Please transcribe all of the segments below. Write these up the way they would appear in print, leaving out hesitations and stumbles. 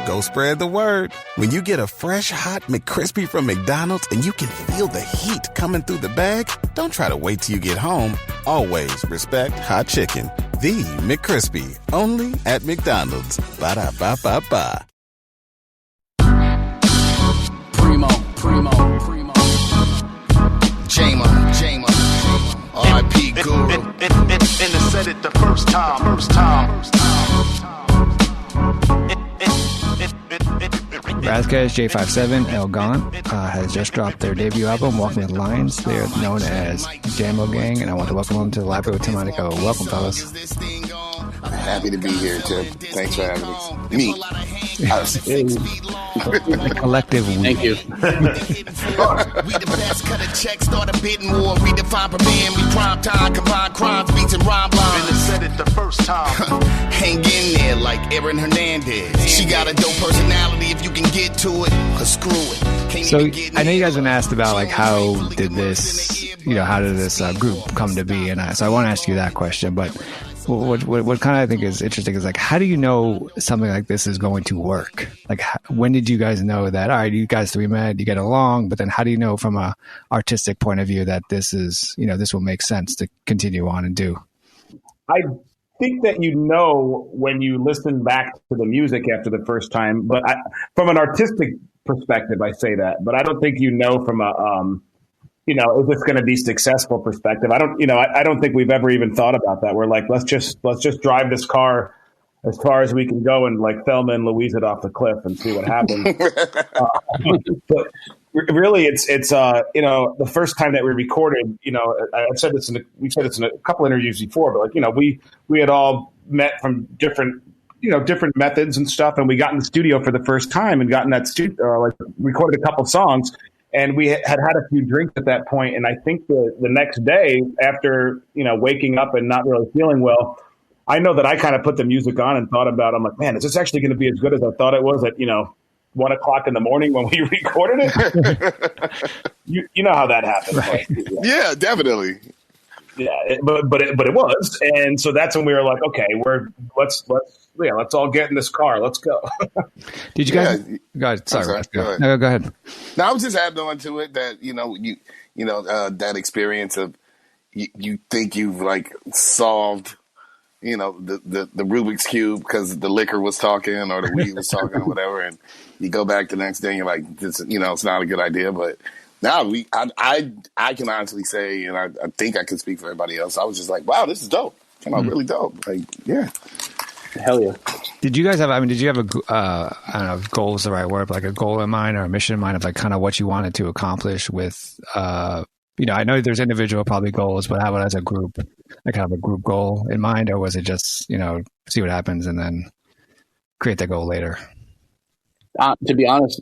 go spread the word. When you get a fresh, hot McCrispy from McDonald's and you can feel the heat coming through the bag, don't try to wait till you get home. Always respect hot chicken. The McCrispy, only at McDonald's. Ba-da-ba-ba-ba. Primo. Jamo. R.I.P. Guru. And I said it the first time. Ras Kass, J57 and El Gant has just dropped their debut album, Walking the Lines. They are known as Jamo Gang, and I want to welcome them to the library with Tim Einenkel. Welcome, fellas. Happy to be here, Tim. Thanks for having me. The collective. Thank you. We the best, cut a check, start a bidding war, redefine premiere, we prime time, combine crimes, beats and rhyme lines. And I said it the first time. Hang in there like Aaron Hernandez. She got a dope personality if you can get to it, or screw it. Can't So even get I know you guys have been asked about like how did this group come to be, and so I want to ask you that question. But what kind of I think is interesting is like, how do you know something like this is going to work? Like, when did you guys know that? All right, you guys three met, you get along, but then how do you know from a artistic point of view that this is, this will make sense to continue on and do? I think that when you listen back to the music after the first time, but from an artistic perspective, I say that, but I don't think from a is this going to be successful perspective? I don't think we've ever even thought about that. We're like, let's just drive this car as far as we can go and like Thelma and Louise it off the cliff and see what happens. But really, it's the first time that we recorded. I've said this we said this in a couple interviews before, but like we had all met from different methods and stuff, and we got in the studio for the first time and got in that studio, recorded a couple songs. And we had a few drinks at that point, and I think the next day, after waking up and not really feeling well, I know that I kind of put the music on and thought about. I'm like, man, is this actually going to be as good as I thought it was at 1:00 in the morning when we recorded it? you know how that happens, right? Yeah, definitely. Yeah, but it was, and so that's when we were like, okay, let's all get in this car, let's go. Did you guys? Yeah. Go ahead. Sorry, go ahead. No, go ahead. No, I was just adding on to it that that experience of you think you've like solved the Rubik's Cube because the liquor was talking or the weed was talking or whatever, and you go back the next day and you're like, this, it's not a good idea, but. Now I can honestly say, and I think I can speak for everybody else. I was just like, wow, this is dope. Came out really dope. Like, yeah, hell yeah. Did you guys have? I mean, did you have I don't know if goal is the right word, but like a goal in mind or a mission in mind of like kind of what you wanted to accomplish with? I know there's individual probably goals, but how about as a group, like kind of a group goal in mind, or was it just see what happens and then create that goal later? To be honest.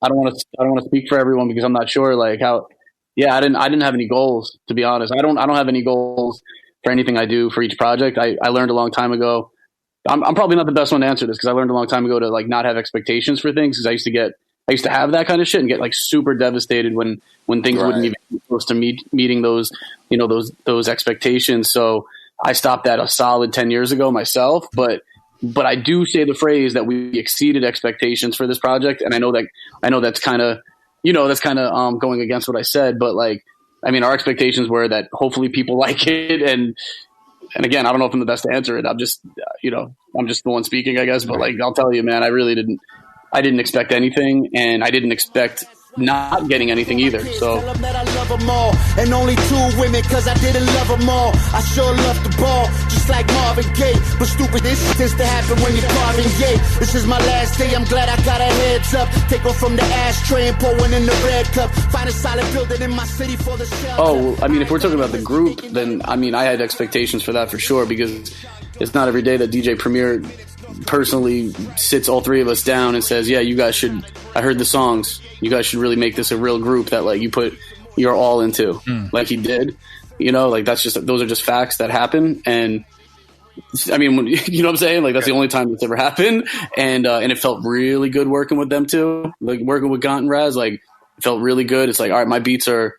I don't want to speak for everyone because I'm not sure like how. Yeah, I didn't have any goals, to be honest. I don't have any goals for anything I do for each project. I learned a long time ago. I'm probably not the best one to answer this because I learned a long time ago to like not have expectations for things because I used to have that kind of shit and get like super devastated when things wouldn't even be close to meeting those those expectations. So I stopped that a solid 10 years ago myself, but I do say the phrase that we exceeded expectations for this project. And I know that's kind of, going against what I said, but like, I mean, our expectations were that hopefully people like it. And again, I don't know if I'm the best to answer it. I'm just, I'm just the one speaking, I guess, but like, I'll tell you, man, I didn't expect anything and I didn't expect not getting anything either. So tell them that I love them all and only 2 women cause I didn't love them all. I sure love the ball just like Marvin Gaye, but stupid this tends to happen when you're carving Gaye. This is my last day, I'm glad I got a heads up. Take off from the ashtray and pour one in the red cup. Find a solid building in my city for the shelter. Oh, I mean, if we're talking about the group, then I mean, I had expectations for that for sure because it's not every day that DJ Premier personally sits all 3 of us down and says, yeah, you guys should, I heard the songs, you guys should really make this a real group that like you put your all into like he did, like those are just facts that happen. And I mean, you know what I'm saying? Like that's the only time it's ever happened. And it felt really good working with them too. Like working with Gant and Raz, like it felt really good. It's like, all right, my beats are,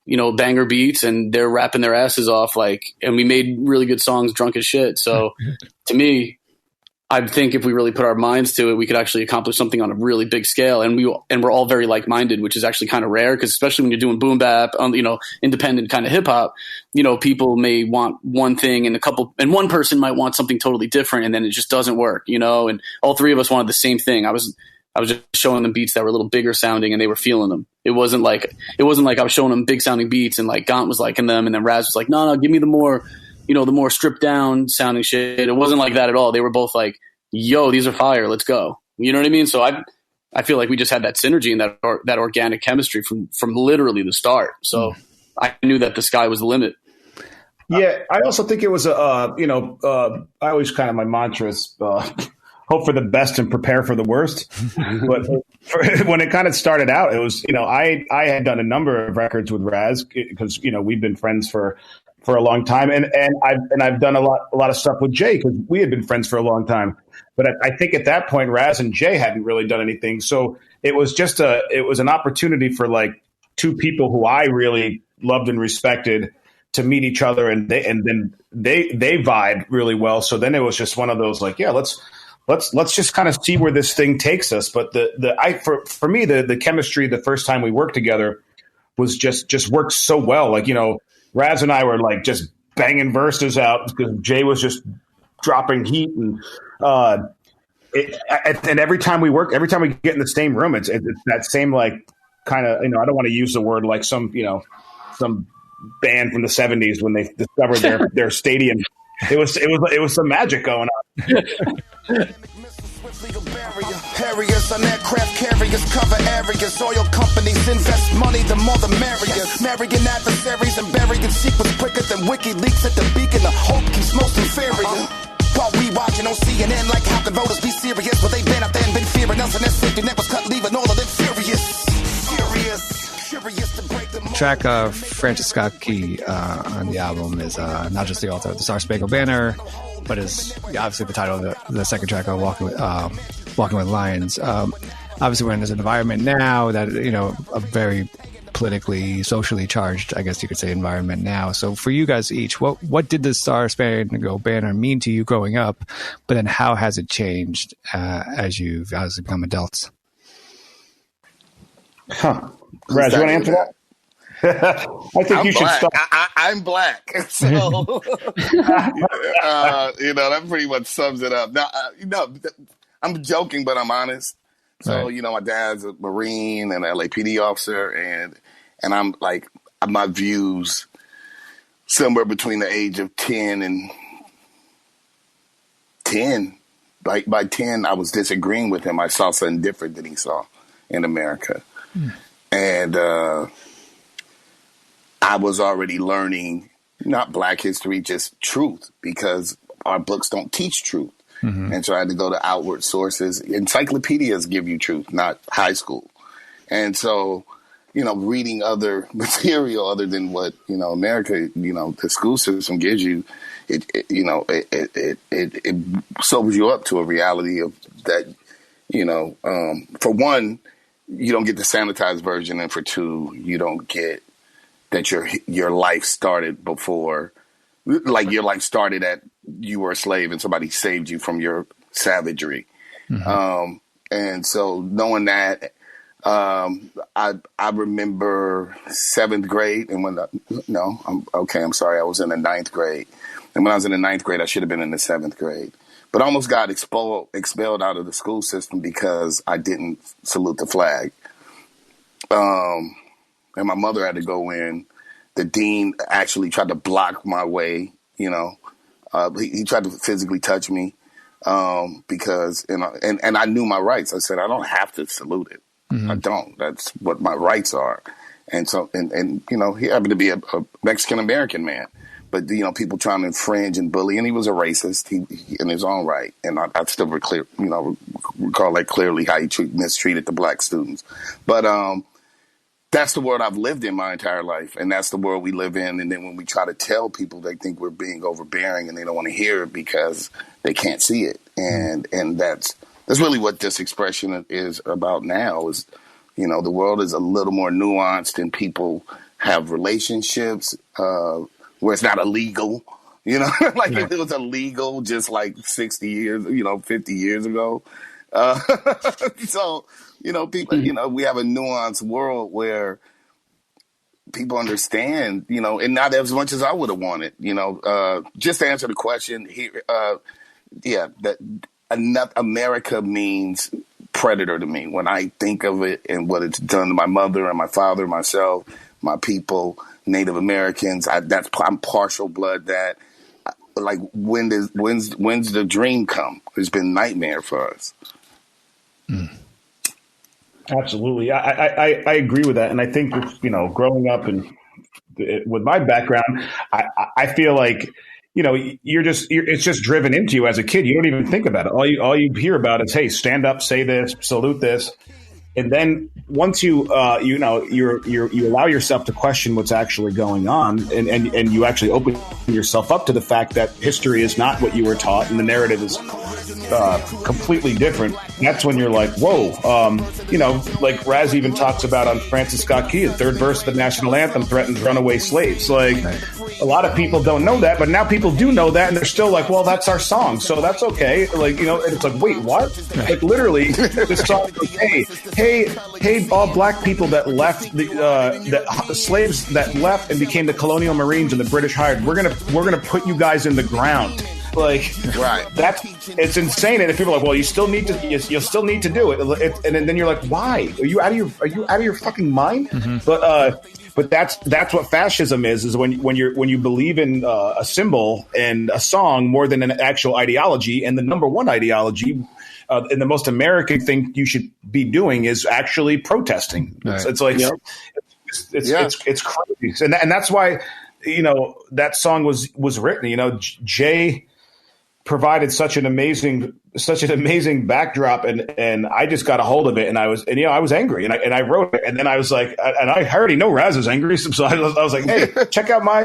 banger beats and they're rapping their asses off. Like, and we made really good songs drunk as shit. So to me, I think if we really put our minds to it, we could actually accomplish something on a really big scale. And we're all very like-minded, which is actually kind of rare, because especially when you're doing boom bap, independent kind of hip hop, people may want one thing and one person might want something totally different, and then it just doesn't work, and all three of us wanted the same thing. I was just showing them beats that were a little bigger sounding, and they were feeling them. It wasn't like I was showing them big sounding beats and like Gant was liking them, and then Raz was like, no, give me the more stripped down sounding shit. It wasn't like that at all. They were both like, yo, these are fire. Let's go. You know what I mean? So I feel like we just had that synergy and that organic chemistry from literally the start. So I knew that the sky was the limit. Yeah. I also think it was I always kind of, my mantra is, hope for the best and prepare for the worst. But when it kind of started out, it was, I had done a number of records with Raz because, we've been friends for a long time. And I've done a lot of stuff with Jay because we had been friends for a long time. But I think at that point, Raz and Jay hadn't really done anything. So it was just an opportunity for like two people who I really loved and respected to meet each other. And then they vibed really well. So then it was just one of those like, yeah, let's just kind of see where this thing takes us. But for me, the chemistry the first time we worked together was just worked so well. Like, Raz and I were like just banging verses out because Jay was just dropping heat, and every time we get in the same room, it's that same like kind of, I don't want to use the word like some band from the 70s when they discovered their stadium. It was some magic going on. Harriers on aircraft carriers cover areas. Oil companies invest money, the more the merrier. Marrying adversaries and burying secrets quicker than WikiLeaks at the beacon. The hope keeps most inferior. While we watching on CNN, like how can voters be serious? But they've been out there and been fearing us, and their safety net was cut, leaving all of them furious to break them. Track Francis Scott Key on the album is not just the author of the Star Spangled Banner, but is obviously the title of the second track on Walking with Lions. Obviously, we're in this environment now that, a very politically, socially charged, I guess you could say, environment now. So for you guys each, what did the Star Spangled Banner mean to you growing up? But then how has it changed as you've become adults? Raz, you want to answer that? I think I'm you should start. I'm black, so that pretty much sums it up. Now, I'm joking, but I'm honest. So, right. My dad's a Marine and an LAPD officer, and I'm like, my views somewhere between the age of 10 and 10. Like by 10, I was disagreeing with him. I saw something different than he saw in America, and I was already learning not Black history, just truth, because our books don't teach truth. Mm-hmm. And so I had to go to outward sources. Encyclopedias give you truth, not high school. And so, reading other material other than what, America, the school system gives you, it sobers you up to a reality of that, for one, you don't get the sanitized version. And for two, you don't get that your life started before, like your life started at you were a slave and somebody saved you from your savagery. Mm-hmm. And so knowing that, I remember 7th grade, and I'm sorry, I was in the 9th grade. And when I was in the 9th grade, I should have been in the 7th grade. But I almost got expelled out of the school system because I didn't salute the flag. And my mother had to go in. The dean actually tried to block my way, he tried to physically touch me because, and I knew my rights. I said, I don't have to salute it. Mm-hmm. I don't. That's what my rights are. And so, and he happened to be a Mexican-American man. But, people trying to infringe and bully, and he was a racist he in his own right. And I still recall that clearly how he mistreated the Black students. But that's the world I've lived in my entire life, and that's the world we live in. And then when we try to tell people, they think we're being overbearing, and they don't want to hear it because they can't see it. And that's really what this expression is about now. Is the world is a little more nuanced, and people have relationships where it's not illegal You know, like if it was illegal just like 60 years, 50 years ago. So, people, we have a nuanced world where people understand, and not as much as I would have wanted, just to answer the question here. That America means predator to me when I think of it and what it's done to my mother and my father, myself, my people, Native Americans. I'm partial blood that. Like when's the dream come? It's been nightmare for us. Absolutely, I agree with that, and I think growing up and with my background, I feel like it's just driven into you as a kid. You don't even think about it. All you hear about is, hey, stand up, say this, salute this. And then once you allow yourself to question what's actually going on, and you actually open yourself up to the fact that history is not what you were taught and the narrative is completely different. That's when you're like, whoa, like Raz even talks about on Francis Scott Key, the third verse of the national anthem threatens runaway slaves. Like a lot of people don't know that, but now people do know that, and they're still like, well, that's our song, so that's okay. Like, and it's like, wait, what? Like literally, this song is like, hey, all black people that left the slaves that left and became the colonial marines and the British hired, we're gonna put you guys in the ground. Like, right? It's insane. And if people are like, well, you still need to do it, and then you're like, why? Are you out of your fucking mind? Mm-hmm. But that's what fascism is when you believe in a symbol and a song more than an actual ideology. And the number one ideology. And the most American thing you should be doing is actually protesting. Right. It's like it's crazy, and that's why that song was written. Jay provided such an amazing backdrop, and I just got a hold of it, and I was angry, and I wrote it, and then I was like, and I already know Raz is angry, so I was like, hey, check out my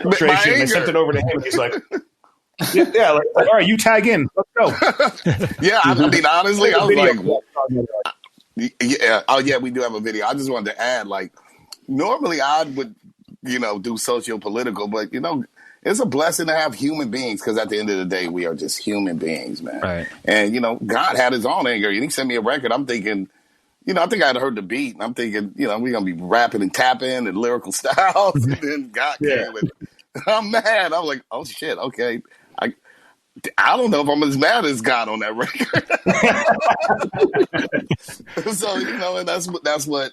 frustration. And I sent it over to him. He's like. Yeah, like, all right, you tag in. Let's go. Yeah, I mean, honestly, I was like, yeah, oh yeah, we do have a video. I just wanted to add, like, normally I would, do socio-political, but it's a blessing to have human beings because at the end of the day, we are just human beings, man. Right. And God had His own anger, and He sent me a record. I'm thinking, I think I'd heard the beat, and I'm thinking, we're gonna be rapping and tapping and lyrical styles, and then God came and I'm mad. I'm like, oh shit, okay. I don't know if I'm as mad as God on that record. So, and that's what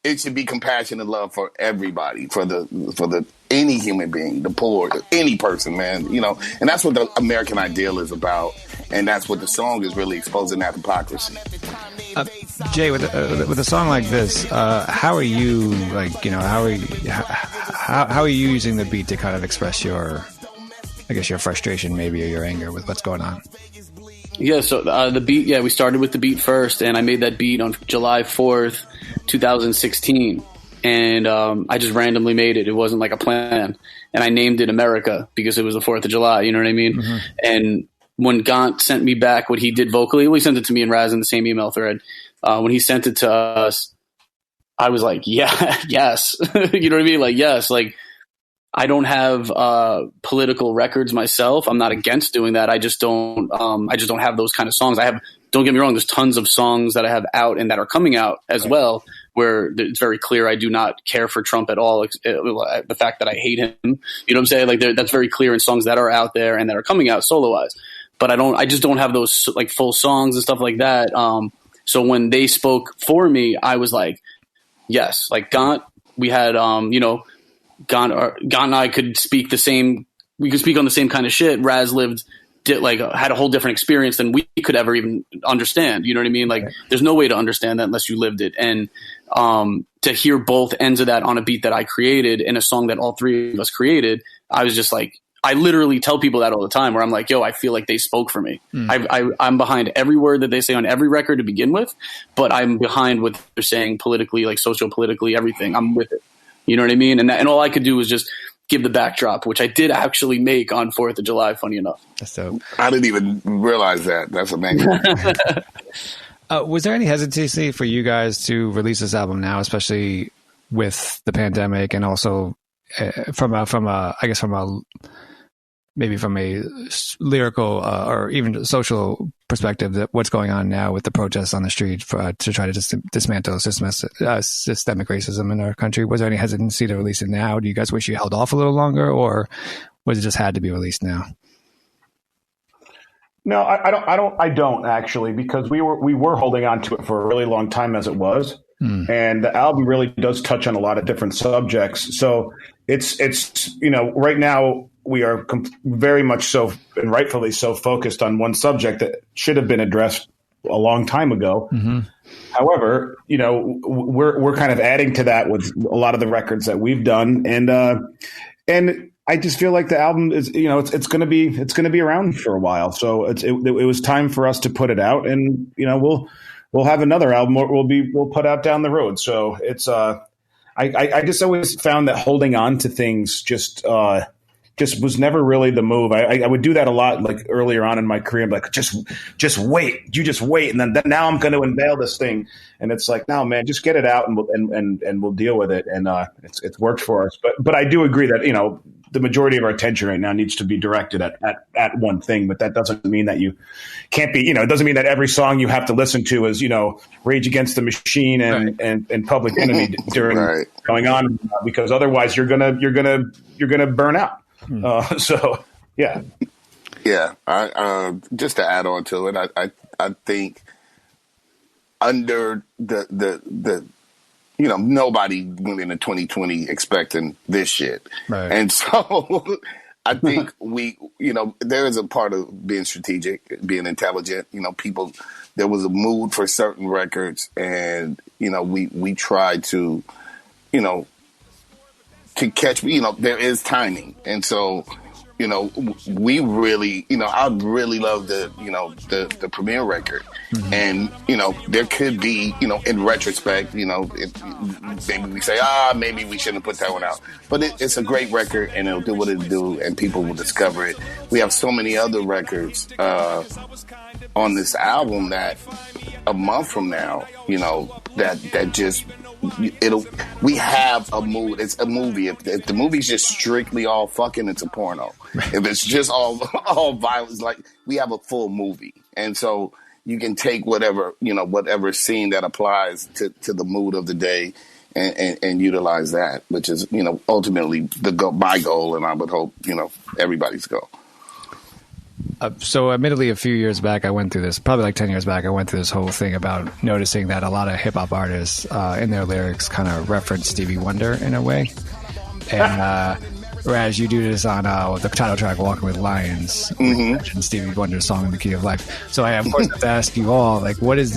it should be, compassion and love for everybody, for the any human being, the poor, any person, man, and that's what the American ideal is about. And that's what the song is really exposing, that hypocrisy. Jay, with a song like this, how are you how are you using the beat to kind of express your frustration maybe, or your anger with what's going on? Yeah, so the beat, we started with the beat first, and I made that beat on July 4th, 2016. And I just randomly made it. It wasn't like a plan. And I named it America because it was the 4th of July, you know what I mean? Mm-hmm. And when Gant sent me back what he did vocally, he sent it to me and Raz in the same email thread. When he sent it to us, I was like, yeah, yes. You know what I mean? Like, yes, like, I don't have political records myself. I'm not against doing that. I just don't have those kind of songs. Don't get me wrong, there's tons of songs that I have out and that are coming out as well, where it's very clear I do not care for Trump at all. The fact that I hate him, you know what I'm saying? Like that's very clear in songs that are out there and that are coming out solo-wise. But I just don't have those like full songs and stuff like that. So when they spoke for me, I was like, yes, like Gant, we had, Gant and I could speak the same. We could speak on the same kind of shit. Raz had a whole different experience than we could ever even understand. You know what I mean? Like, there's no way to understand that unless you lived it. And to hear both ends of that on a beat that I created in a song that all three of us created, I was just like, I literally tell people that all the time, where I'm like, yo, I feel like they spoke for me. I'm behind every word that they say on every record to begin with, but I'm behind what they're saying politically, like socio-politically, everything. I'm with it. You know what I mean? And all I could do was just give the backdrop, which I did actually make on 4th of July, funny enough. That's dope. I didn't even realize that. That's amazing. Was there any hesitancy for you guys to release this album now, especially with the pandemic, and also from a maybe from a lyrical or even social perspective, that what's going on now with the protests on the street to try to dismantle systemic racism in our country? Was there any hesitancy to release it now? Do you guys wish you held off a little longer, or was it just had to be released now? No, I don't actually, because we were holding on to it for a really long time as it was. And the album really does touch on a lot of different subjects. So it's right now we are very much so, and rightfully so, focused on one subject that should have been addressed a long time ago. Mm-hmm. However, we're kind of adding to that with a lot of the records that we've done, and I just feel like the album is, it's going to be around for a while. So it was time for us to put it out, and we'll have another album we'll put out down the road. So it's I just always found that holding on to things just was never really the move. I would do that a lot, like earlier on in my career. I'm like, just wait, you just wait, and then now I'm going to unveil this thing, and it's like, no, man, just get it out, and we'll deal with it, and it's worked for us. But I do agree that the majority of our attention right now needs to be directed at one thing, but that doesn't mean that you can't be, it doesn't mean that every song you have to listen to is, Rage Against the Machine and Public Enemy during going on, because otherwise you're gonna burn out. So yeah. Yeah. I just to add on to it, I think under the nobody went into 2020 expecting this shit. Right. And so I think there is a part of being strategic, being intelligent. There was a mood for certain records, and, we tried to catch, there is timing. And so, we really, I'd really love the premiere record. Mm-hmm. And, there could be, in retrospect, maybe we say, maybe we shouldn't have put that one out. But it's a great record, and it'll do what it'll do, and people will discover it. We have so many other records on this album that a month from now, that just... we have a mood. It's a movie. If the movie's just strictly all fucking, it's a porno. If it's just all violence, like, we have a full movie. And so you can take whatever scene that applies to the mood of the day and utilize that, which is, ultimately my goal, and I would hope, everybody's goal. So admittedly, a few years back, I went through this, probably like 10 years back, I went through this whole thing about noticing that a lot of hip hop artists in their lyrics kind of reference Stevie Wonder in a way. And whereas you do this on the title track, Walking with Lions, and Stevie Wonder's song In the Key of Life. So I, of course, have to ask you all, like, what's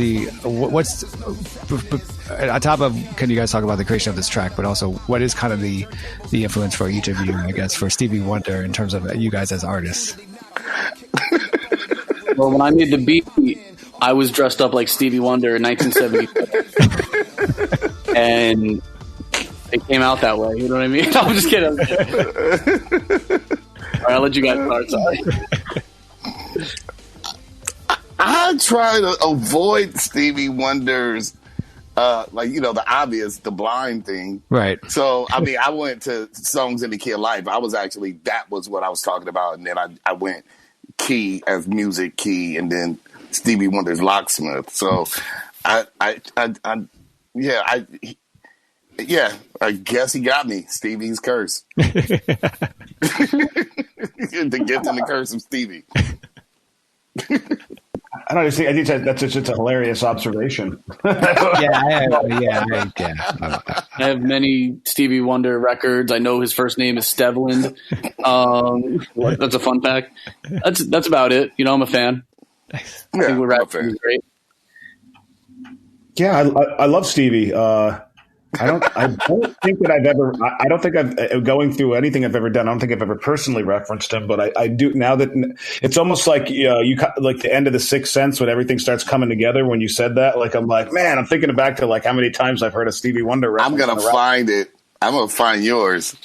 on top of, can you guys talk about the creation of this track, but also what is kind of the influence for each of you, I guess, for Stevie Wonder in terms of you guys as artists? Well, when I made the beat, I was dressed up like Stevie Wonder in 1970, and it came out that way. You know what I mean? I'm just kidding. All right, I'll let you guys start. Sorry. I try to avoid Stevie Wonder's, the obvious, the blind thing. Right. So, I went to Songs in the Key of Life. That was what I was talking about. And then I went key as music key, and then Stevie Wonder's Locksmith. So I guess he got me. Stevie's curse. The gift and the curse of Stevie. I don't see. I think that's just a hilarious observation. I have many Stevie Wonder records. I know his first name is Stevland. That's a fun fact. That's about it. I'm a fan. I think we're rapping great. Yeah, I love Stevie. I don't think I've going through anything I've ever done. I don't think I've ever personally referenced him, but I do now that it's almost like you like the end of The Sixth Sense when everything starts coming together. When you said that, like, I'm like, man, I'm thinking back to like how many times I've heard a Stevie Wonder reference. I'm gonna find it. I'm gonna find yours.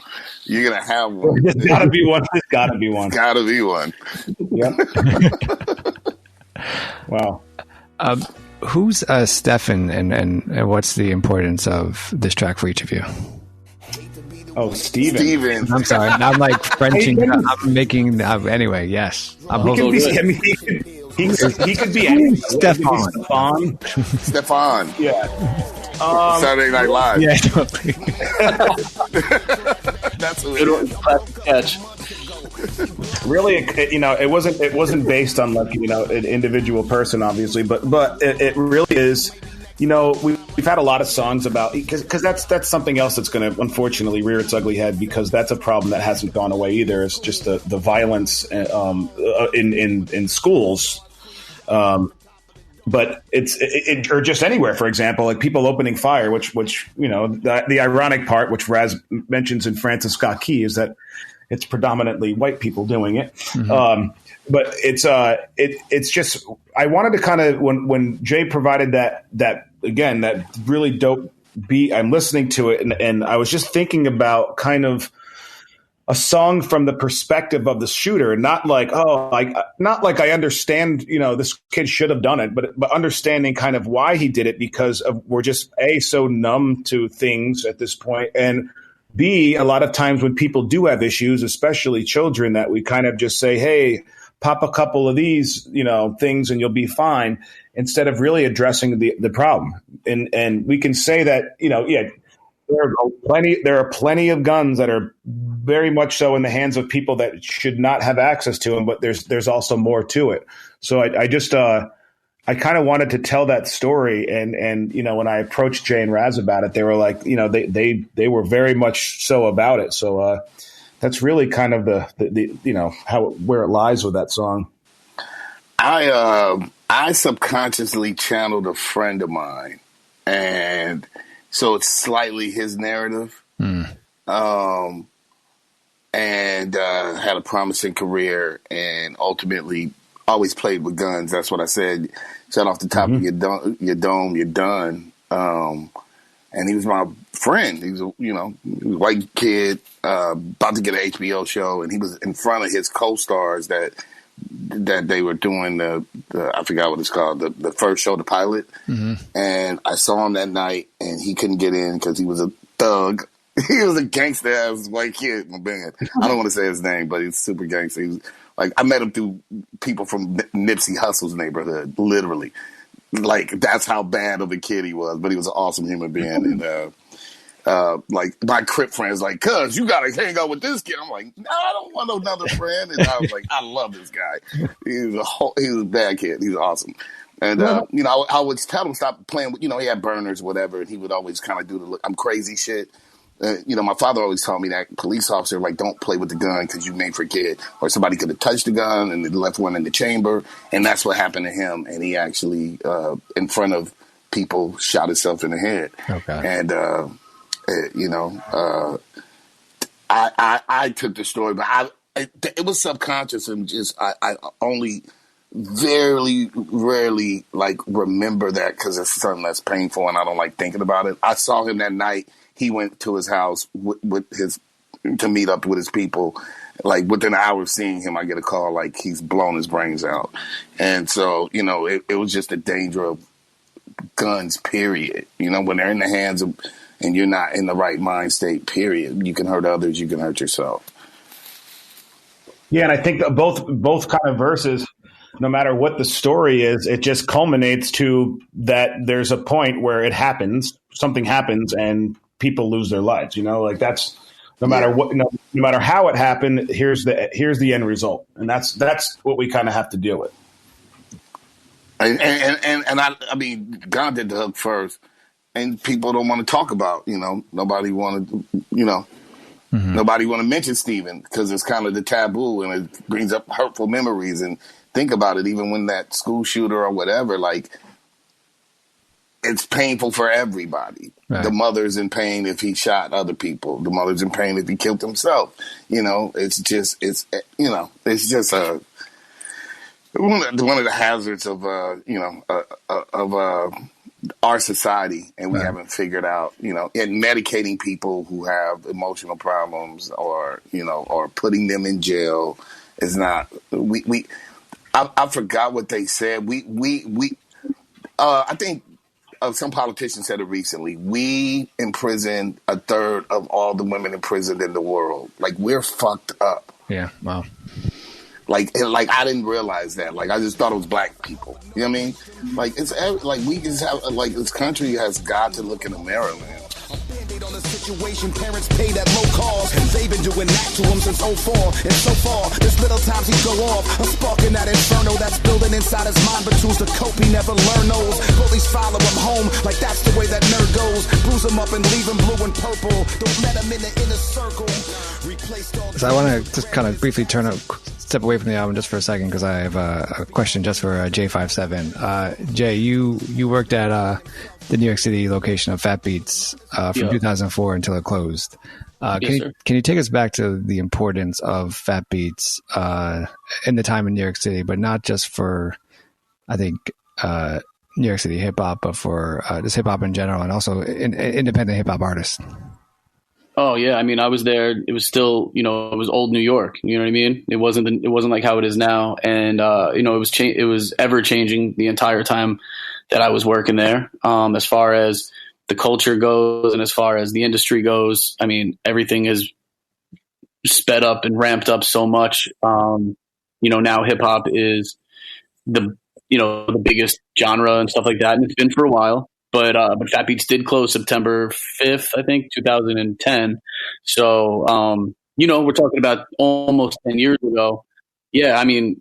You're gonna have one. There's gotta be one. There's gotta be one. Gotta be one. Yep. Wow. Who's Stefan, and what's the importance of this track for each of you? Oh, Steven. Steven. I'm sorry. I'm like Frenching. I'm making. Anyway, yes. I'm He could hoping. be. I mean, he could be any. Stefan. Stefan. Yeah. Saturday Night Live. Yeah, totally. That's who it is. Catch. Really, it wasn't based on like an individual person, obviously, but it really is. We've had a lot of songs about because that's something else that's going to unfortunately rear its ugly head, because that's a problem that hasn't gone away either. It's just the violence in schools. But it's or just anywhere, for example, like people opening fire, which the ironic part, which Raz mentions in Francis Scott Key, is that it's predominantly white people doing it. Mm-hmm. But it's just, I wanted to kind of, when Jay provided that really dope beat, I'm listening to it and I was just thinking about kind of a song from the perspective of the shooter, not like I understand, this kid should have done it, but understanding kind of why he did it, because we're just so numb to things at this point, and B, a lot of times when people do have issues, especially children, that we kind of just say, hey, pop a couple of these, things and you'll be fine, instead of really addressing the problem. And we can say that, there are plenty of guns that are very much so in the hands of people that should not have access to them, but there's also more to it. So I kind of wanted to tell that story, and when I approached Jay and Raz about it, they were like, they were very much so about it. So that's really kind of the where it lies with that song. I subconsciously channeled a friend of mine, and so it's slightly his narrative. And had a promising career, and ultimately always played with guns. That's what I said. Shut off the top of your dome, you're done. And he was my friend. He was he was a white kid, about to get an HBO show, and he was in front of his co-stars that they were doing the I forgot what it's called, the first show, the pilot. And I saw him that night, and he couldn't get in because he was a thug. He was a gangster ass white kid in the band. I don't want to say his name, but he's super gangster. He was like, I met him through people from Nipsey Hussle's neighborhood, literally. Like, that's how bad of a kid he was, but he was an awesome human being. And like my Crip friends, like, cuz you gotta hang out with this kid. I'm like, no, I don't want another friend. And I was like, I love this guy. He was a bad kid. He's awesome. And I would tell him stop playing with, he had burners, whatever, and he would always kind of do the I'm crazy shit. My father always told me that police officer, like, don't play with the gun because you may forget, or somebody could have touched the gun and they left one in the chamber, and that's what happened to him. And he actually, in front of people, shot himself in the head. Okay. And I took the story, but it was subconscious, and just I only very rarely like remember that because it's something that's painful and I don't like thinking about it. I saw him that night. He went to his house to meet up with his people. Like within an hour of seeing him, I get a call like he's blown his brains out. And so, it was just the danger of guns, period. When they're in the hands of, and you're not in the right mind state, period. You can hurt others, you can hurt yourself. Yeah, and I think that both kind of verses, no matter what the story is, it just culminates to that there's a point where it happens, something happens, and people lose their lives. Like that's no matter what, no matter how it happened. Here's the end result, and that's what we kind of have to deal with. And I mean, God did the hook first, and people don't want to talk about. Nobody wanted. Nobody want to mention Steven because it's kind of the taboo, and it brings up hurtful memories. And think about it, even when that school shooter or whatever, like, it's painful for everybody. Right. The mother's in pain if he shot other people. The mother's in pain if he killed himself. It's just one of the hazards of our society, and we haven't figured out, and medicating people who have emotional problems or putting them in jail is not. I forgot what they said. I think some politician said it recently. We imprisoned a third of all the women imprisoned in the world. Like, we're fucked up. Yeah. Wow. Like I didn't realize that. Like, I just thought it was black people. You know what I mean? Like, it's like we just have, like, this country has got to look in the mirror, man. On the situation, parents paid at low cost. They've been doing that to him since 04. And so far, there's little times he go off. A spark in that inferno that's building inside his mind, but choose to cope, he never learn those. Bullies follow him home, like that's the way that nerd goes. Bruise him up and leave him blue and purple. Don't let him in the inner circle. So I want to just kind of briefly step away from the album just for a second, because I have a question just for J57. Jay, you worked at the New York City location of Fat Beats from 2004 until it closed. Can you take us back to the importance of Fat Beats in the time in New York City, but not just for, I think, New York City hip hop, but for just hip hop in general, and also independent hip hop artists? Oh yeah, I mean, I was there. It was still, it was old New York. You know what I mean? It wasn't like how it is now, and it was ever changing the entire time that I was working there. As far as the culture goes, and as far as the industry goes, I mean, everything is sped up and ramped up so much. Now hip hop is the biggest genre and stuff like that, and it's been for a while. But Fat Beats did close September 5th, I think, 2010. So, we're talking about almost 10 years ago. Yeah, I mean,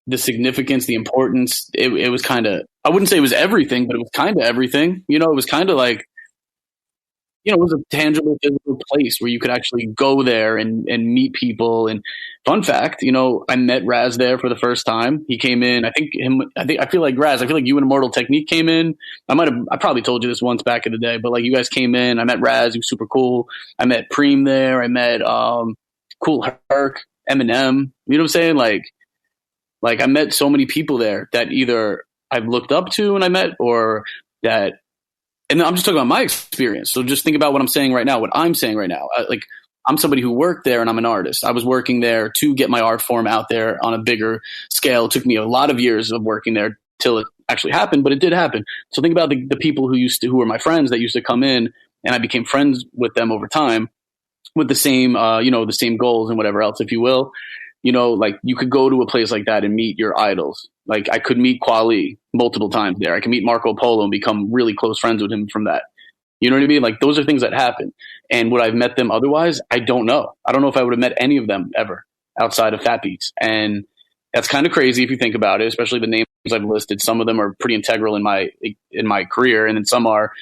the significance, the importance, it was kind of, I wouldn't say it was everything, but it was kind of everything. It was kind of like, it was a tangible, physical place where you could actually go there and meet people. And fun fact, I met Raz there for the first time. He came in, I feel like Raz, I feel like you and Immortal Technique came in. I probably told you this once back in the day, but like, you guys came in, I met Raz, he was super cool. I met Preem there. I met, Cool Herc, Eminem, you know what I'm saying? Like I met so many people there that either I've looked up to and I met, or that, and I'm just talking about my experience. So just think about what I'm saying right now, what I'm saying right now. I'm somebody who worked there and I'm an artist. I was working there to get my art form out there on a bigger scale. It took me a lot of years of working there till it actually happened, but it did happen. So think about the people who were my friends that used to come in, and I became friends with them over time with the same, the same goals and whatever else, if you will. Like you could go to a place like that and meet your idols. Like I could meet Kweli multiple times there. I could meet Marco Polo and become really close friends with him from that. You know what I mean? Like those are things that happen. And would I've met them otherwise? I don't know. I don't know if I would have met any of them ever outside of Fat Beats. And that's kind of crazy if you think about it, especially the names I've listed. Some of them are pretty integral in my career, and then some are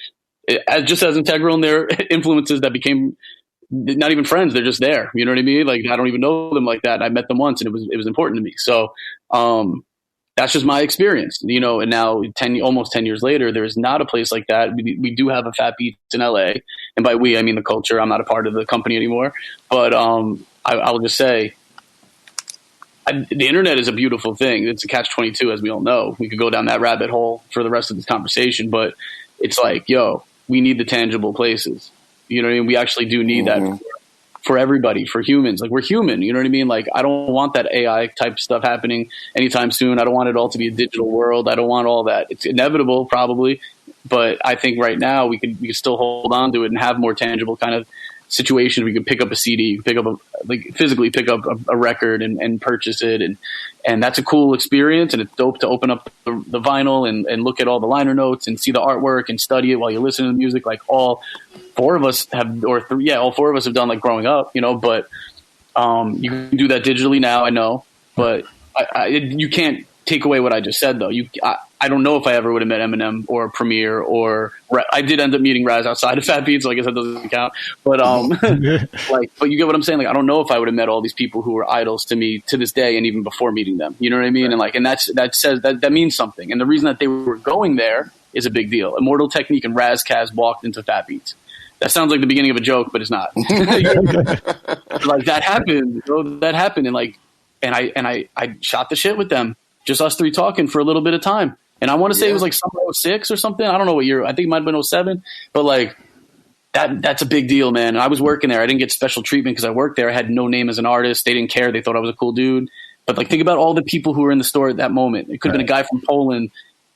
just as integral in their influences that became not even friends. They're just there. You know what I mean? Like I don't even know them like that. And I met them once, and it was important to me. So that's just my experience, and now almost 10 years later, there's not a place like that. We do have a Fat Beats in LA. And by we, I mean the culture. I'm not a part of the company anymore, but I'll just say the internet is a beautiful thing. It's a catch-22, as we all know. We could go down that rabbit hole for the rest of this conversation, but it's like, we need the tangible places. You know what I mean? We actually do need that for everybody, for humans. Like we're human, you know what I mean? Like I don't want that AI type stuff happening anytime soon. I don't want it all to be a digital world. I don't want all that. It's inevitable probably, but I think right now we could still hold on to it and have more tangible kind of situations. We could pick up a CD, physically pick up a record and purchase it. And that's a cool experience. And it's dope to open up the vinyl and look at all the liner notes and see the artwork and study it while you listen to the music. Like all four of us have done like growing up, but you can do that digitally now, I know, but you can't take away what I just said though. I don't know if I ever would have met Eminem or Premier I did end up meeting Raz outside of Fat Beats, so I guess that doesn't count. But but you get what I'm saying? Like I don't know if I would have met all these people who were idols to me to this day and even before meeting them. You know what I mean? Right. And that means something. And the reason that they were going there is a big deal. Immortal Technique and Ras Kass walked into Fat Beats. That sounds like the beginning of a joke, but it's not. Like that happened. That happened, and I shot the shit with them. Just us three talking for a little bit of time. And I want to say it was like summer 06 or something. I don't know what year. I think it might have been 07. But like that's a big deal, man. And I was working there. I didn't get special treatment because I worked there. I had no name as an artist. They didn't care. They thought I was a cool dude. But like think about all the people who were in the store at that moment. It could have been a guy from Poland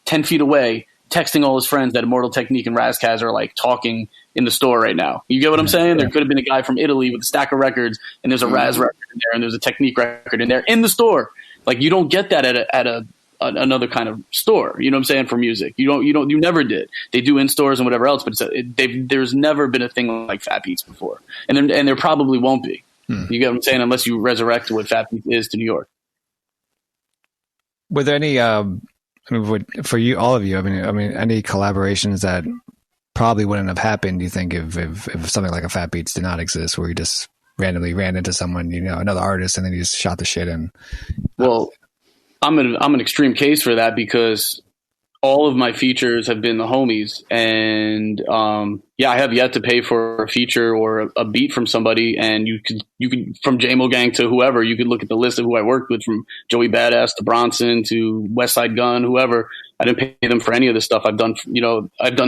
10 feet away texting all his friends that Immortal Technique and Ras Kass are like talking in the store right now. You get what I'm saying? There could have been a guy from Italy with a stack of records, and there's a Raz record in there, and there's a Technique record in there in the store. Like, you don't get that at another kind of store. You know what I'm saying? For music, you never did. They do in stores and whatever else, but there's never been a thing like Fat Beats before, and there probably won't be. You get what I'm saying? Unless you resurrect what Fat Beats is to New York. Were there any? For you, all of you, I mean, any collaborations that probably wouldn't have happened, do you think, if something like a Fat Beats did not exist, where you just randomly ran into someone, another artist, and then you just shot the shit in? Well, I'm an extreme case for that, because all of my features have been the homies, and I have yet to pay for a feature or a beat from somebody. And you could from Jamo Gang to whoever, you could look at the list of who I worked with, from Joey Badass to Bronson to West Side Gun, whoever. I didn't pay them for any of this stuff. I've done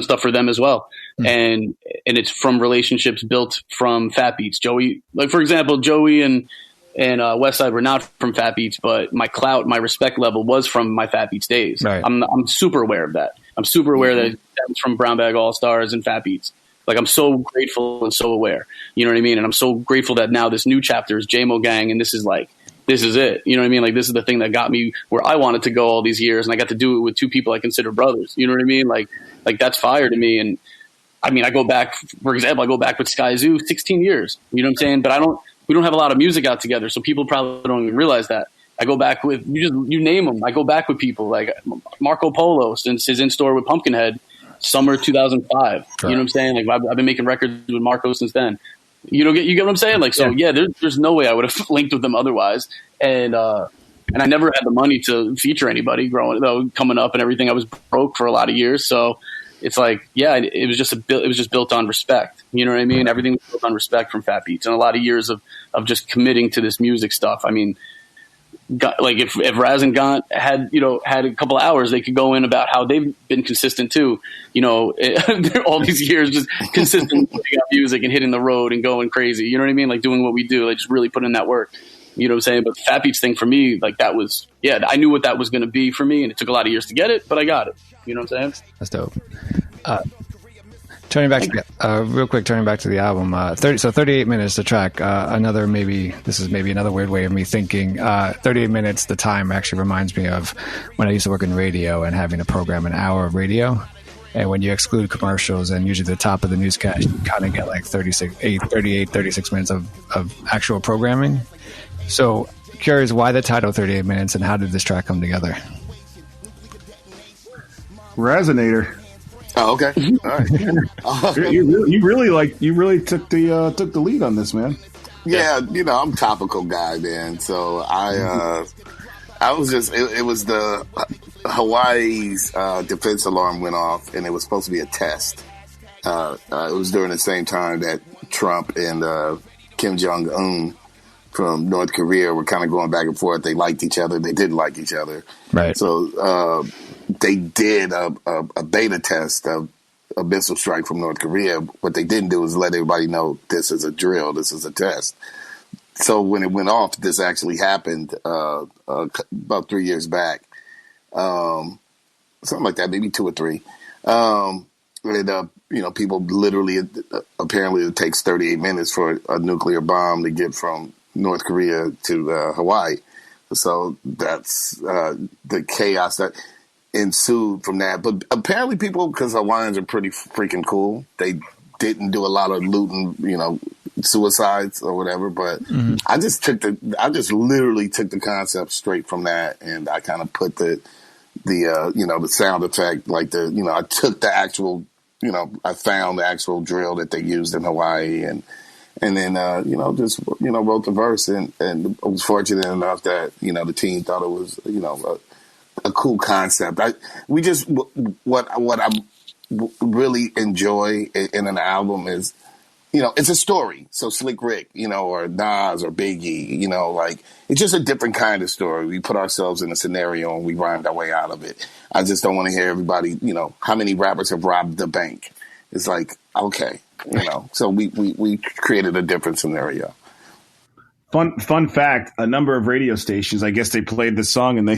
stuff for them as well, and it's from relationships built from Fat Beats. Joey, like for example, Joey and Westside were not from Fat Beats, but my clout, my respect level was from my Fat Beats days. Right. I'm super aware of that. I'm super aware that was from Brown Bag All Stars and Fat Beats. Like, I'm so grateful and so aware. You know what I mean? And I'm so grateful that now this new chapter is Jamo Gang, and this is it. You know what I mean? Like, this is the thing that got me where I wanted to go all these years, and I got to do it with two people I consider brothers. You know what I mean? Like that's fire to me. And I mean, I go back with Sky Zoo 16 years. You know what I'm saying? But we don't have a lot of music out together, so people probably don't even realize that. I go back with you name them. I go back with people like Marco Polo since his in store with Pumpkinhead, summer 2005. Sure. You know what I'm saying? Like, I've been making records with Marco since then. You get what I'm saying? Like, so yeah, there's no way I would have linked with them otherwise. And I never had the money to feature anybody coming up and everything. I was broke for a lot of years, so it's like, yeah, it was just built on respect. You know what I mean? Everything was built on respect from Fat Beats, and a lot of years of just committing to this music stuff. I mean, like if Raz and Gant had a couple of hours, they could go in about how they've been consistent too. All these years just consistent putting out music and hitting the road and going crazy. You know what I mean? Like doing what we do, like just really putting in that work. You know what I'm saying? But the Fat Beats thing for me, like that was, I knew what that was going to be for me, and it took a lot of years to get it, but I got it. You know what I'm saying? That's dope. Turning back to the album, 38 minutes to track. This is maybe another weird way of me thinking. 38 minutes, the time actually reminds me of when I used to work in radio and having to program an hour of radio. And when you exclude commercials and usually the top of the newscast, you kind of get like 36 minutes of actual programming. So curious why the title 38 minutes and how did this track come together? Resonator. Oh, okay. All right. you really took the lead on this, man. Yeah, I'm a topical guy, man. So I was just it was the Hawaii's defense alarm went off, and it was supposed to be a test. It was during the same time that Trump and Kim Jong-un from North Korea were kind of going back and forth. They liked each other. They didn't like each other. Right. So they did a beta test of a missile strike from North Korea. What they didn't do is let everybody know this is a drill. This is a test. So when it went off, this actually happened about 3 years back. Something like that, maybe 2 or 3. People literally, apparently it takes 38 minutes for a nuclear bomb to get from North Korea to Hawaii. So that's the chaos that ensued from that. But apparently people, because Hawaiians are pretty freaking cool, they didn't do a lot of looting, suicides or whatever. But I just literally took the concept straight from that, and I kind of put the sound effect, like I took the actual, I found the actual drill that they used in Hawaii, and then just wrote the verse, and I was fortunate enough that the team thought it was a cool concept. What I really enjoy in an album is it's a story. So Slick Rick, or Nas or Biggie, like it's just a different kind of story. We put ourselves in a scenario and we rhymed our way out of it. I just don't want to hear everybody, how many rappers have robbed the bank. It's like, okay, so we created a different scenario. Fun fact: a number of radio stations, I guess, they played this song and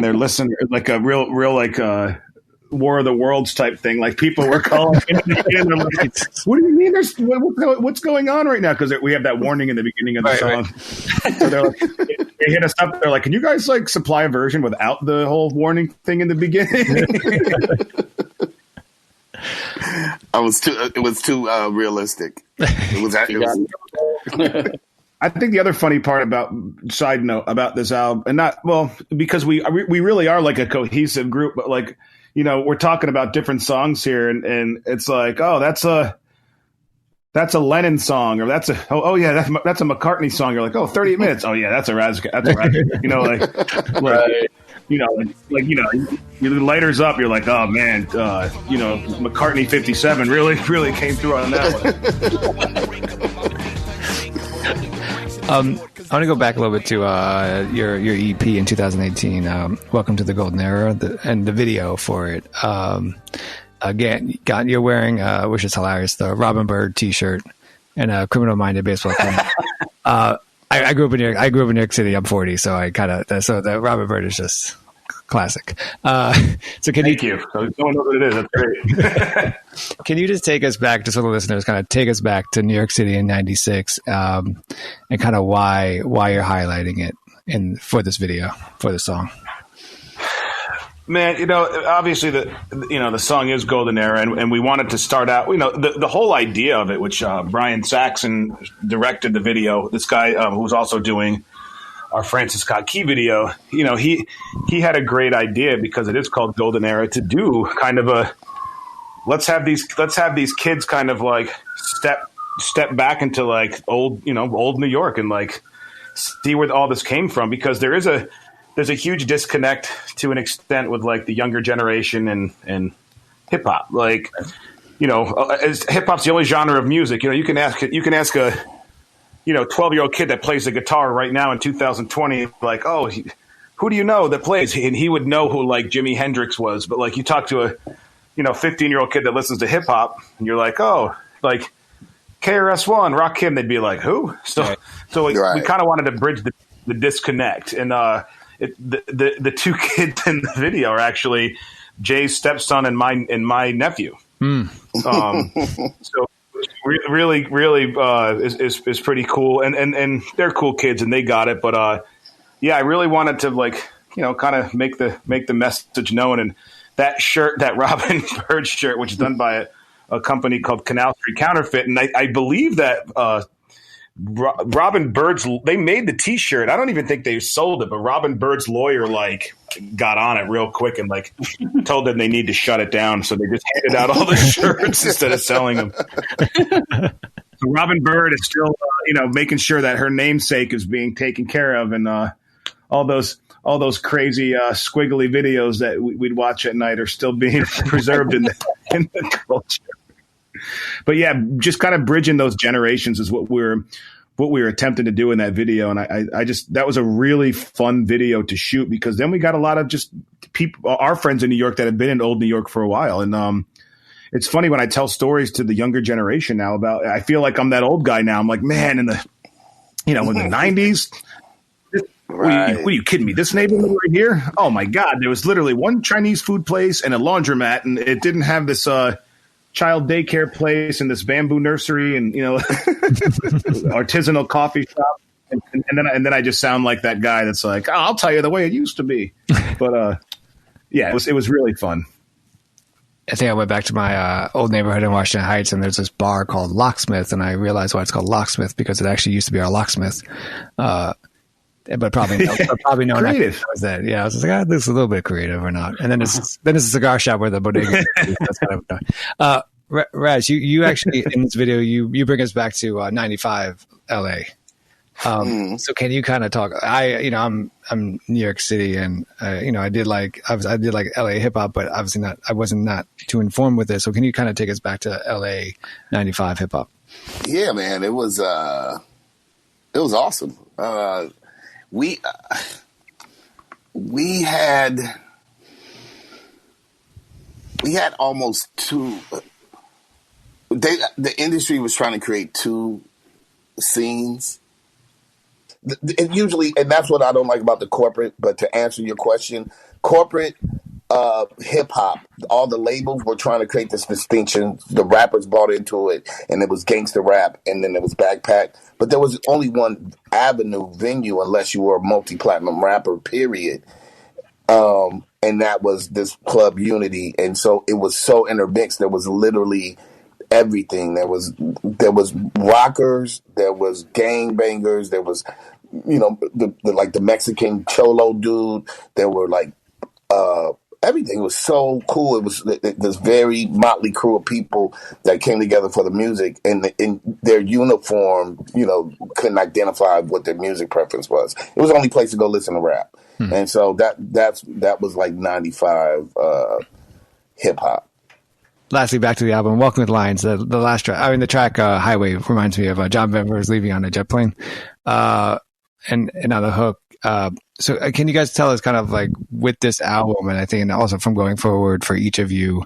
they're listening like a real War of the Worlds type thing. Like people were calling in and they're like, what do you mean? What's going on right now? Because we have that warning in the beginning of the song. Right. So they're like, they hit us up. They're like, can you guys like supply a version without the whole warning thing in the beginning? It was too realistic. It was I think the other funny part side note about this album, and not, well, because we really are like a cohesive group, but like, you know, we're talking about different songs here, and it's like, oh, that's a Lennon song, or that's a McCartney song. You're like, oh, 30 minutes. Oh yeah, that's a Ras Kass. You know, like you know, it lighters up. You're like, oh man, you know, McCartney 57 really came through on that one. I want to go back a little bit to your EP in 2018, Welcome to the Golden Era, and the video for it. Again, you're wearing, which is hilarious, the Robin Bird T-shirt and a Criminal Minded baseball cap. I grew up in New York City. I'm 40, so the Robin Bird is just classic. So Thank you. I don't know what it is. That's great. Can you just take us back, just for the listeners, kind of take us back to New York City in '96, and kind of why you're highlighting it for this video, for the song? Man, you know, obviously the song is Golden Era, and we wanted to start out, you know, the whole idea of it, which Brian Saxon directed the video. This guy who's also doing our Francis Scott Key video, you know, he had a great idea, because it is called Golden Era, to do kind of a let's have these kids kind of like step back into like old New York and like see where all this came from, because there's a huge disconnect to an extent with like the younger generation and hip hop. Like, you know, hip hop's the only genre of music. You know, you can ask a 12-year-old kid that plays the guitar right now in 2020, like, oh, who do you know that plays? And he would know who like Jimi Hendrix was. But like you talk to a 15-year-old kid that listens to hip hop, and you're like, oh, like KRS-One, Rakim, they'd be like, who? So we kind of wanted to bridge the disconnect. And the two kids in the video are actually Jay's stepson and my nephew. So really is pretty cool, and they're cool kids and they got it. But I really wanted to like, you know, kind of make the message known. And that shirt, that Robin Bird shirt, which is done by a company called Canal Street Counterfeit, and I believe that Robin Bird's, they made the T-shirt. I don't even think they sold it, but Robin Bird's lawyer like got on it real quick and like told them they need to shut it down. So they just handed out all the shirts instead of selling them. So Robin Bird is still, making sure that her namesake is being taken care of, and all those crazy squiggly videos that we'd watch at night are still being preserved in the culture. But yeah, just kind of bridging those generations is what we were attempting to do in that video. And I just, that was a really fun video to shoot, because then we got a lot of just people, our friends in New York that have been in old New York for a while. And it's funny when I tell stories to the younger generation now about, I feel like I'm that old guy now. I'm like, man, in the 90s, right. What are you kidding me? This neighborhood right here? Oh my God. There was literally one Chinese food place and a laundromat, and it didn't have this, child daycare place and this bamboo nursery and artisanal coffee shop, and then I just sound like that guy that's like, oh, I'll tell you the way it used to be. But it was really fun. I think I went back to my old neighborhood in Washington Heights, and there's this bar called Locksmith, and I realized why it's called Locksmith, because it actually used to be our locksmith. But probably no creative. Was that. Yeah, I was just like, this is a little bit creative or not. And then it's a cigar shop where the bodega is. That's kind of Raz, you actually in this video you bring us back to 95 LA. So can you kind of talk? I'm New York City, and I did like LA hip hop, but obviously I wasn't too informed with it. So can you kind of take us back to LA 95 hip hop? Yeah, man, it was awesome. We had almost two. The industry was trying to create two scenes. And usually, and that's what I don't like about the corporate. But to answer your question, corporate hip hop. All the labels were trying to create this distinction. The rappers bought into it, and it was gangster rap, and then it was backpack. But there was only one venue, unless you were a multi-platinum rapper, period. And that was this Club Unity. And so it was so intermixed. There was literally everything. There was rockers, there was gangbangers, there was, the Mexican cholo dude. There were everything was so cool. It was this very motley crew of people that came together for the music, and in their uniform, couldn't identify what their music preference was. It was the only place to go listen to rap. And so that was like 95 hip hop. Lastly, back to the album, Walking with Lions, the last track. The track Highway reminds me of John Denver's Leaving on a Jet Plane. And on the hook. So can you guys tell us kind of like with this album, and I think and also from going forward for each of you,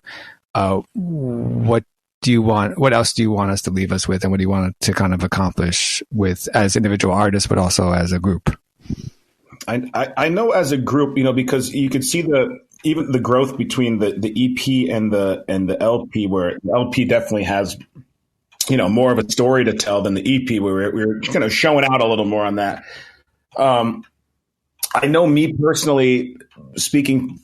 what else do you want us to leave us with, and what do you want to kind of accomplish with as individual artists, but also as a group? I know as a group, because you could see even the growth between the EP and the LP, where the LP definitely has, more of a story to tell than the EP, where we're kind of showing out a little more on that. I know me personally, speaking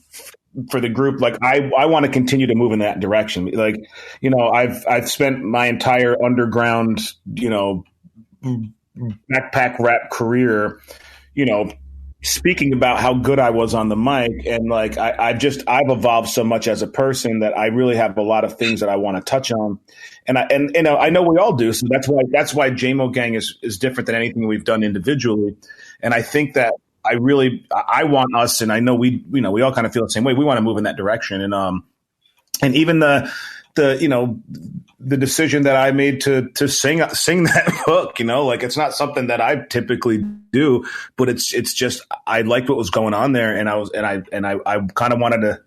for the group, like I want to continue to move in that direction. Like, I've spent my entire underground, backpack rap career, speaking about how good I was on the mic, and like I've evolved so much as a person that I really have a lot of things that I want to touch on, and I know we all do. So that's why Jamo Gang is different than anything we've done individually, and I think that I want us, and I know we all kind of feel the same way. We want to move in that direction, and even the decision that I made to sing that hook, like it's not something that I typically do, but it's just, I liked what was going on there. And I kind of wanted to,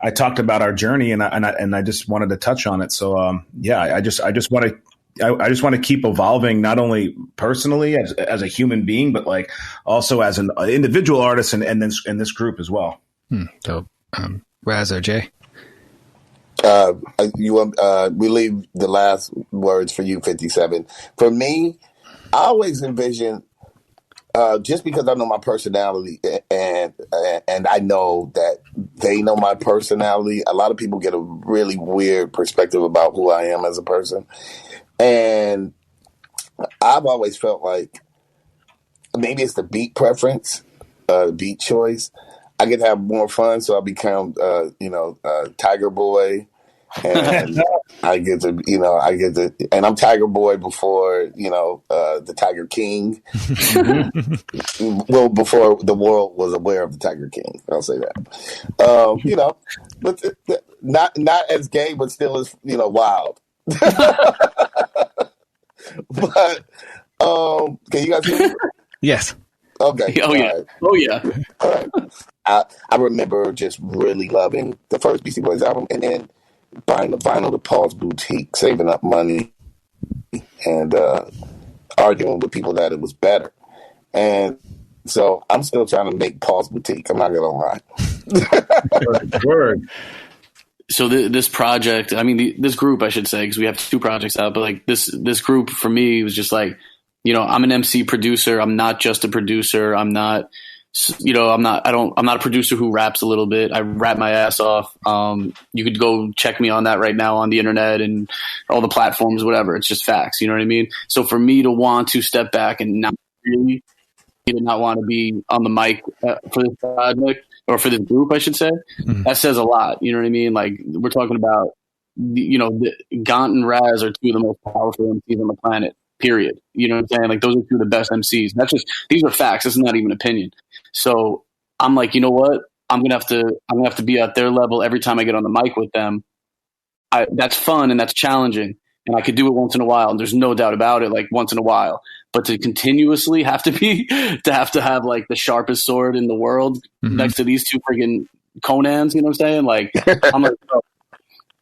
I talked about our journey and I just wanted to touch on it. So, I just want to keep evolving, not only personally as a human being, but like also as an individual artist and this group as well. So, Raz or Jay? We leave the last words for you, 57. For me, I always envision, just because I know my personality and I know that they know my personality, a lot of people get a really weird perspective about who I am as a person. And I've always felt like maybe it's the beat preference, beat choice. I get to have more fun, so I become, Tiger Boy. And I get to, and I'm Tiger Boy before, the Tiger King. Well, before the world was aware of the Tiger King. I'll say that. But not as gay, but still as, wild. But, can you guys hear me? Yes. Okay. Oh, yeah. Right. Oh, yeah. All right. I remember just really loving the first Beastie Boys album, and then buying the vinyl to Paul's Boutique, saving up money, and arguing with people that it was better. And so I'm still trying to make Paul's Boutique. I'm not going to lie. Word. So this project, this group, I should say, because we have two projects out, but like this group for me was just like, I'm an MC producer. I'm not just a producer. I'm not a producer who raps a little bit. I rap my ass off. You could go check me on that right now on the internet and all the platforms, whatever. It's just facts. You know what I mean? So for me to want to step back and not want to be on the mic for this project or for this group, I should say, that says a lot. You know what I mean? Like we're talking about, Gant and Raz are two of the most powerful MCs on the planet. Period. You know what I'm saying? Like those are two of the best MCs. These are facts. This is not even opinion. So I'm like, you know what? I'm gonna have to be at their level every time I get on the mic with them. That's fun and that's challenging, and I could do it once in a while. And there's no doubt about it. Like once in a while, but to continuously have to have like the sharpest sword in the world next to these two friggin' Conans. You know what I'm saying? Like I'm like.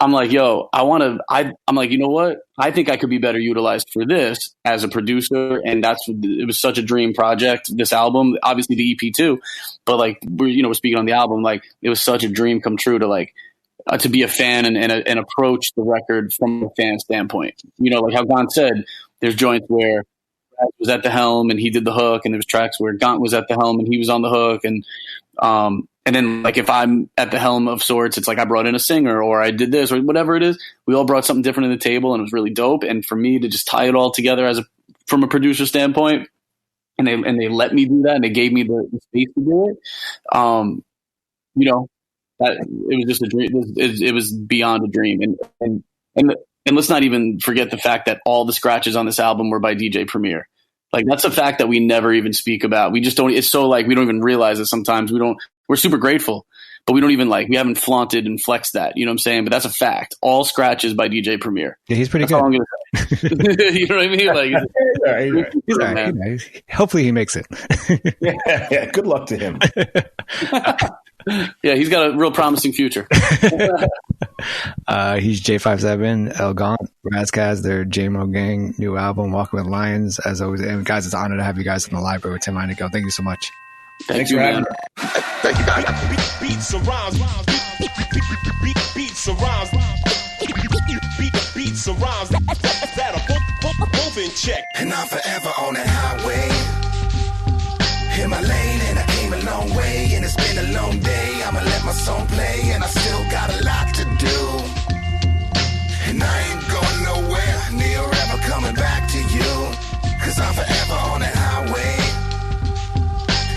I'm like, yo, I'm like, you know what? I think I could be better utilized for this as a producer. And it was such a dream project, this album, obviously the EP too. But like, we're speaking on the album, like it was such a dream come true to like, to be a fan and approach the record from a fan standpoint. Like how Gant said, there's joints where Ras was at the helm and he did the hook, and there was tracks where Gant was at the helm and he was on the hook. And then, like, if I'm at the helm of sorts, it's like I brought in a singer or I did this or whatever it is. We all brought something different to the table, and it was really dope. And for me to just tie it all together from a producer standpoint, and they let me do that, and they gave me the space to do it. That it was just a dream. It was beyond a dream. And let's not even forget the fact that all the scratches on this album were by DJ Premier. Like, that's a fact that we never even speak about. We just don't. It's so like we don't even realize it sometimes. We're super grateful, but we don't even we haven't flaunted and flexed that. You know what I'm saying? But that's a fact. All scratches by DJ Premier. Yeah, he's pretty that's good. All I'm gonna say. You know what I mean? Like, he's all right. Hopefully he makes it. yeah. Good luck to him. Yeah, he's got a real promising future. He's J57, El Gant, Ras Kass, their Jamo Gang new album, Walking with Lions. As always, and guys, it's an honor to have you guys in the library with Tim Einenkel. Thank you so much. Thanks you, man. Thank you, guys. Beats and rhymes. Beats and rhymes. Beats and rhymes. That are both in check. And I'm forever on that highway. In my lane, and I came a long way, and it's been a long day. I'ma let my song play, and I still got a lot to do. And I ain't going nowhere, near ever coming back to you. Cause I'm forever on that highway.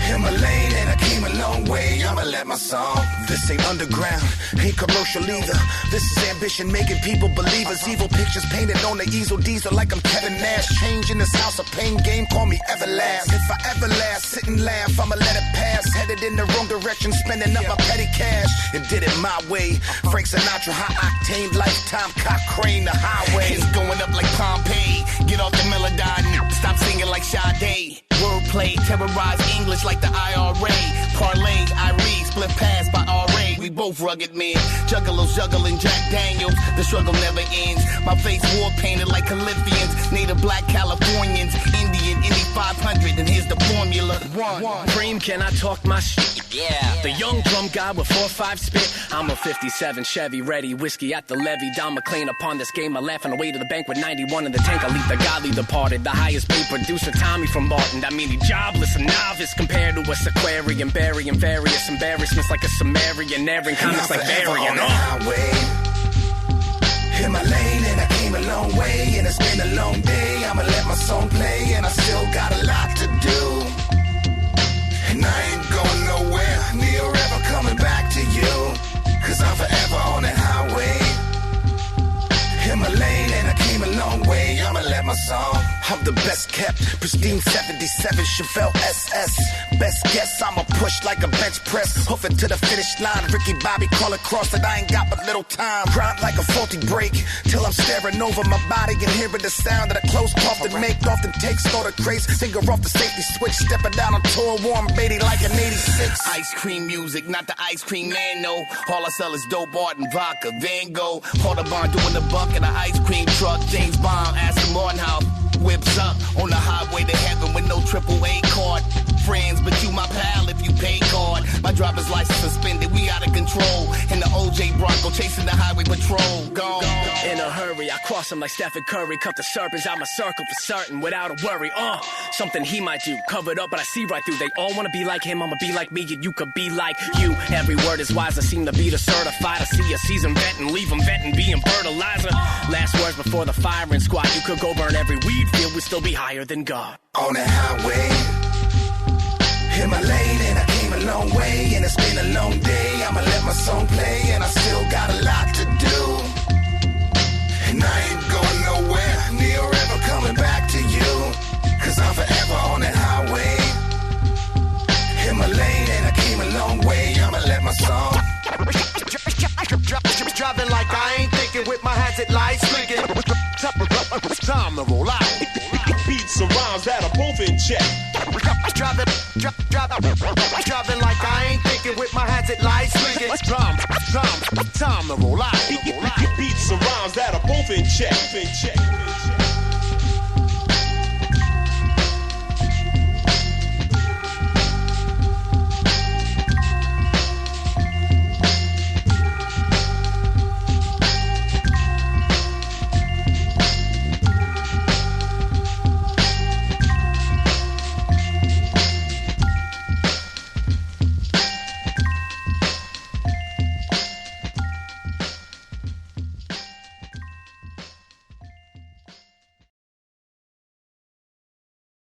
In my lane, and I came a long way. I'ma let my song. This ain't underground, ain't commercial either. This is ambition making people believers. Evil pictures painted on the easel diesel like I'm Kevin Nash. Change in this house, a pain game, call me Everlast. If I ever last, sit and laugh, I'ma let it pass. Headed in the wrong direction, spending up my petty cash. And did it my way. Frank Sinatra, high octane, lifetime cock crane, the highway. It's going up like Pompeii. Get off the Melodine, stop singing like Sade. Wordplay, terrorize English like the IRA. Parlay, Irie, split pass by RA. We both rugged men, juggalos juggling Jack Daniels. The struggle never ends. My face war painted like Californians, native black Californians, Indian, Indy 500, and here's the formula. One. Cream, can I talk my shit? Yeah. The young drum guy with 4-5 spit. I'm a 57 Chevy, ready, whiskey at the levee. Don McLean upon this game. I laughing away to the bank with 91 in the tank. I leave the godly departed. The highest paid producer, Tommy from Martin. I mean, he jobless, a novice compared to a Sequarian, burying various embarrassments like a Sumerian, airing comics like Varian. In my lane, and I came a long way, and it's been a long day. I'ma let my song play, and I still got a lot to do. And I ain't going nowhere, near ever coming back to you. Cause I'm forever on that highway. In my lane, and I came a long way. I'ma let my song. I'm the best kept, pristine 77 Chevelle SS. Best guess, I'ma push like a bench press. Hoof it to the finish line. Ricky Bobby call across that I ain't got but little time. Grind like a faulty break till I'm staring over my body and hearing the sound that a close cough that make. Often takes store the craze, finger off the safety switch, stepping down on tour, warm baby like an 86. Ice cream music, not the ice cream man, no. All I sell is dope art and vodka. Van Gogh, Audubon doing the buck in an ice cream truck. James Bond, Aston Martin house. Whips up on the highway to heaven with no AAA card. Friends, but you my pal if you pay card. My driver's license suspended, we out of control. In the OJ Bronco chasing the highway patrol. Gone. In a hurry, I cross him like Stephen Curry. Cut the serpents out my circle for certain without a worry. Something he might do, covered up, but I see right through. They all wanna be like him, I'ma be like me, and you could be like you. Every word is wise, I seem to be the certified. I see a seasoned vet and leave him venting, being fertilizer. Last words before the firing squad. You could go burn every weed field, we'd still be higher than God. On that highway, in my lane, and I came a long way, and it's been a long day. I'ma let my song play, and I still got a lot to do. And I ain't going nowhere, near ever coming back to you. Cause I'm forever on that highway. In my lane, and I came a long way. I'ma let my song. Driving like I ain't thinking with my hazard lights blinking. Time to roll out. Beats and rhymes that are both in check. Driving like I ain't thinking with my hazard lights blinking. Time to roll out. in check.